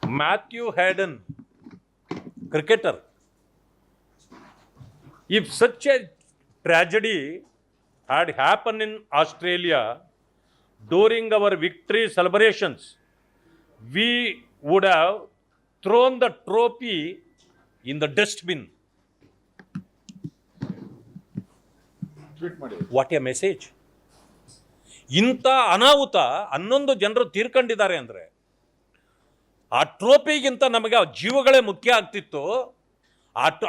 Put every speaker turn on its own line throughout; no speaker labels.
Matthew Hayden, cricketer. If such a tragedy had happened in Australia during our victory celebrations, we would have thrown the trophy in the dustbin. What a message. ಇಂಥ ಅನಾಹುತ 11 ಜನರು ತೀರ್ಕೊಂಡಿದ್ದಾರೆ ಅಂದರೆ ಆ ಟ್ರೋಫಿಗಿಂತ ನಮಗೆ ಜೀವಗಳೇ ಮುಖ್ಯ ಆಗ್ತಿತ್ತು.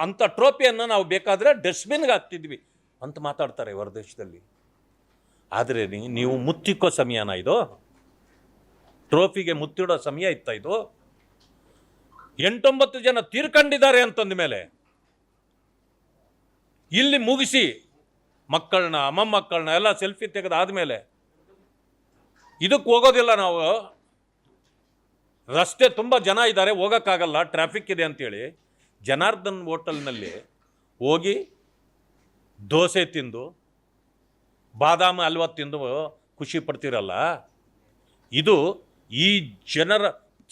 ಅಂಥ ಟ್ರೋಫಿಯನ್ನು ನಾವು ಬೇಕಾದರೆ ಡಸ್ಟ್ಬಿನ್ಗೆ ಹಾಕ್ತಿದ್ವಿ ಅಂತ ಮಾತಾಡ್ತಾರೆ ಹೊರ ದೇಶದಲ್ಲಿ. ಆದರೆ ನೀವು ಮುತ್ತಿಕ್ಕೋ ಸಮಯನ ಇದು? ಟ್ರೋಫಿಗೆ ಮುತ್ತಿಡೋ ಸಮಯ ಇತ್ತ ಇದು? 8-9 ಜನ ತೀರ್ಕೊಂಡಿದ್ದಾರೆ ಅಂತಂದ ಮೇಲೆ ಇಲ್ಲಿ ಮುಗಿಸಿ ಮಕ್ಕಳನ್ನ ಮೊಮ್ಮಕ್ಕಳನ್ನ ಎಲ್ಲ ಸೆಲ್ಫಿ ತೆಗೆದಾದ್ಮೇಲೆ ಇದಕ್ಕೆ ಹೋಗೋದಿಲ್ಲ ನಾವು. ರಸ್ತೆ ತುಂಬ ಜನ ಇದ್ದಾರೆ, ಹೋಗೋಕ್ಕಾಗಲ್ಲ, ಟ್ರಾಫಿಕ್ ಇದೆ ಅಂತೇಳಿ ಜನಾರ್ದನ್ ಹೋಟೆಲ್ನಲ್ಲಿ ಹೋಗಿ ದೋಸೆ ತಿಂದು ಬಾದಾಮಿ ಹಲ್ವಾ ತಿಂದು ಖುಷಿ ಪಡ್ತಿರಲ್ಲ. ಇದು ಈ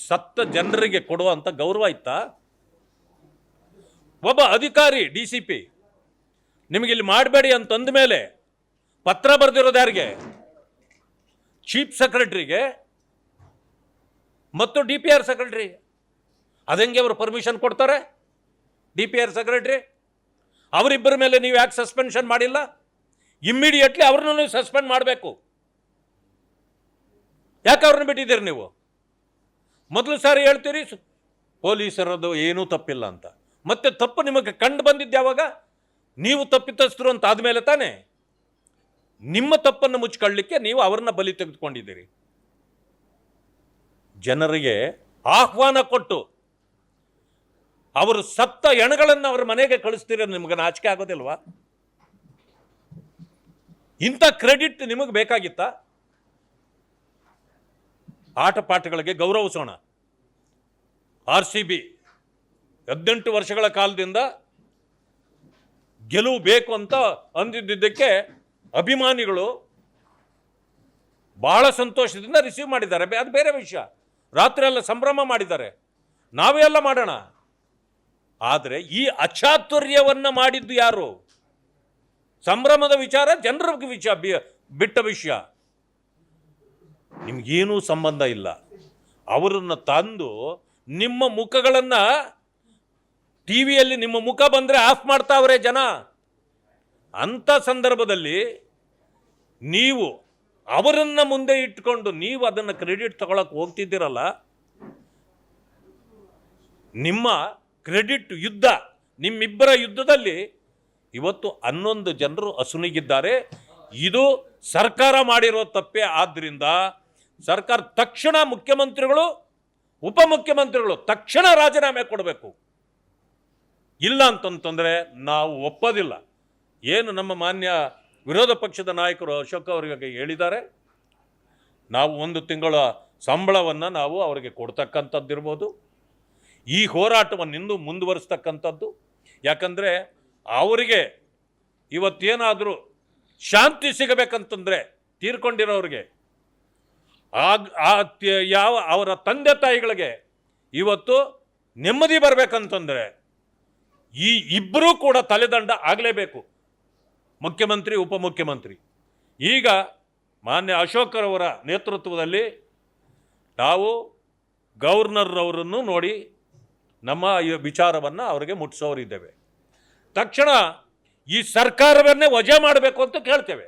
ಸತ್ತ ಜನರಿಗೆ ಕೊಡುವಂಥ ಗೌರವ ಇತ್ತಾ? ಒಬ್ಬ ಅಧಿಕಾರಿ DCP ನಿಮಗಿಲ್ಲಿ ಮಾಡಬೇಡಿ ಅಂತಂದ ಮೇಲೆ ಪತ್ರ ಬರೆದಿರೋದು ಯಾರಿಗೆ? ಚೀಫ್ ಸೆಕ್ರೆಟರಿಗೆ ಮತ್ತು DPR ಸೆಕ್ರೆಟರಿ. ಅದಂಗೆ ಅವರು ಪರ್ಮಿಷನ್ ಕೊಡ್ತಾರೆ? DPR ಸೆಕ್ರೆಟರಿ ಅವರಿಬ್ಬರ ಮೇಲೆ ನೀವು ಯಾಕೆ ಸಸ್ಪೆನ್ಷನ್ ಮಾಡಿಲ್ಲ? ಇಮ್ಮಿಡಿಯೇಟ್ಲಿ ಅವ್ರನ್ನೂ ಸಸ್ಪೆಂಡ್ ಮಾಡಬೇಕು. ಯಾಕೆ ಅವ್ರನ್ನ ಬಿಟ್ಟಿದ್ದೀರಿ ನೀವು? ಮೊದಲು ಸಾರಿ ಹೇಳ್ತೀರಿ ಪೊಲೀಸರದು ಏನೂ ತಪ್ಪಿಲ್ಲ ಅಂತ, ಮತ್ತೆ ತಪ್ಪು ನಿಮಗೆ ಕಂಡು ಬಂದಿದ್ದು ಯಾವಾಗ? ನೀವು ತಪ್ಪಿತಸ್ಥರು ಅಂತ ಆದಮೇಲೆ ತಾನೇ. ನಿಮ್ಮ ತಪ್ಪನ್ನು ಮುಚ್ಚಿಕೊಳ್ಳಲಿಕ್ಕೆ ನೀವು ಅವ್ರನ್ನ ಬಲಿ ತೆಗೆದುಕೊಂಡಿದ್ದೀರಿ. ಜನರಿಗೆ ಆಹ್ವಾನ ಕೊಟ್ಟು ಅವರು ಸತ್ತ ಹೆಣಗಳನ್ನು ಅವರ ಮನೆಗೆ ಕಳಿಸ್ತೀರ, ನಿಮಗೆ ನಾಚಿಕೆ ಆಗೋದಿಲ್ವಾ? ಇಂಥ ಕ್ರೆಡಿಟ್ ನಿಮಗೆ ಬೇಕಾಗಿತ್ತಾ? ಆಟ ಪಾಠಗಳಿಗೆ ಗೌರವಿಸೋಣ. RCB 18 ವರ್ಷಗಳ ಕಾಲದಿಂದ ಗೆಲುವು ಬೇಕು ಅಂತ ಅಂದಿದ್ದಕ್ಕೆ ಅಭಿಮಾನಿಗಳು ಬಹಳ ಸಂತೋಷದಿಂದ ರಿಸೀವ್ ಮಾಡಿದ್ದಾರೆ. ಅದು ಬೇರೆ ವಿಷಯ. ರಾತ್ರಿ ಎಲ್ಲ ಸಂಭ್ರಮ ಮಾಡಿದ್ದಾರೆ, ನಾವೇ ಎಲ್ಲ ಮಾಡೋಣ. ಆದರೆ ಈ ಅಚಾತುರ್ಯವನ್ನು ಮಾಡಿದ್ದು ಯಾರು? ಸಂಭ್ರಮದ ವಿಚಾರ ಜನರ ಬಿಟ್ಟ ವಿಷಯ. ನಿಮಗೇನೂ ಸಂಬಂಧ ಇಲ್ಲ. ಅವರನ್ನು ತಂದು ನಿಮ್ಮ ಮುಖಗಳನ್ನು ಟಿವಿಯಲ್ಲಿ ನಿಮ್ಮ ಮುಖ ಬಂದರೆ ಆಫ್ ಮಾಡ್ತಾವ್ರೆ ಜನ. ಅಂಥ ಸಂದರ್ಭದಲ್ಲಿ ನೀವು ಅವರನ್ನು ಮುಂದೆ ಇಟ್ಕೊಂಡು ನೀವು ಅದನ್ನು ಕ್ರೆಡಿಟ್ ತಗೊಳಕ್ಕೆ ಹೋಗ್ತಿದ್ದೀರಲ್ಲ, ನಿಮ್ಮ ಕ್ರೆಡಿಟ್ ಯುದ್ಧ, ನಿಮ್ಮಿಬ್ಬರ ಯುದ್ಧದಲ್ಲಿ ಇವತ್ತು 11 ಜನರು ಅಸುನಿಗಿದ್ದಾರೆ. ಇದು ಸರ್ಕಾರ ಮಾಡಿರೋ ತಪ್ಪೇ. ಆದ್ದರಿಂದ ಸರ್ಕಾರ ತಕ್ಷಣ ಮುಖ್ಯಮಂತ್ರಿಗಳು ಉಪಮುಖ್ಯಮಂತ್ರಿಗಳು ತಕ್ಷಣ ರಾಜೀನಾಮೆ ಕೊಡಬೇಕು. ಇಲ್ಲ ಅಂತಂತಂದರೆ ನಾವು ಒಪ್ಪೋದಿಲ್ಲ. ಏನು ನಮ್ಮ ಮಾನ್ಯ ವಿರೋಧ ಪಕ್ಷದ ನಾಯಕರು ಅಶೋಕ್ ಅವರಿಗೆ ಹೇಳಿದ್ದಾರೆ, ನಾವು 1 ತಿಂಗಳ ಸಂಬಳವನ್ನು ನಾವು ಅವರಿಗೆ ಕೊಡ್ತಕ್ಕಂಥದ್ದಿರ್ಬೋದು. ಈ ಹೋರಾಟವನ್ನು ಇನ್ನೂ ಮುಂದುವರಿಸ್ತಕ್ಕಂಥದ್ದು. ಯಾಕಂದರೆ ಅವರಿಗೆ ಇವತ್ತೇನಾದರೂ ಶಾಂತಿ ಸಿಗಬೇಕಂತಂದರೆ ತೀರ್ಕೊಂಡಿರೋರಿಗೆ ಅವರ ತಂದೆ ತಾಯಿಗಳಿಗೆ ಇವತ್ತು ನೆಮ್ಮದಿ ಬರಬೇಕಂತಂದರೆ ಈ ಇಬ್ಬರೂ ಕೂಡ ತಲೆದಂಡ ಆಗಲೇಬೇಕು, ಮುಖ್ಯಮಂತ್ರಿ ಉಪಮುಖ್ಯಮಂತ್ರಿ. ಈಗ ಮಾನ್ಯ ಅಶೋಕರವರ ನೇತೃತ್ವದಲ್ಲಿ ನಾವು ಗವರ್ನರ್ರವರನ್ನು ನೋಡಿ ನಮ್ಮ ಈ ವಿಚಾರವನ್ನು ಅವರಿಗೆ ಮುಟ್ಟಿಸೋರಿದ್ದೇವೆ. ತಕ್ಷಣ ಈ ಸರ್ಕಾರವನ್ನೇ ವಜಾ ಮಾಡಬೇಕು ಅಂತ ಕೇಳ್ತೇವೆ.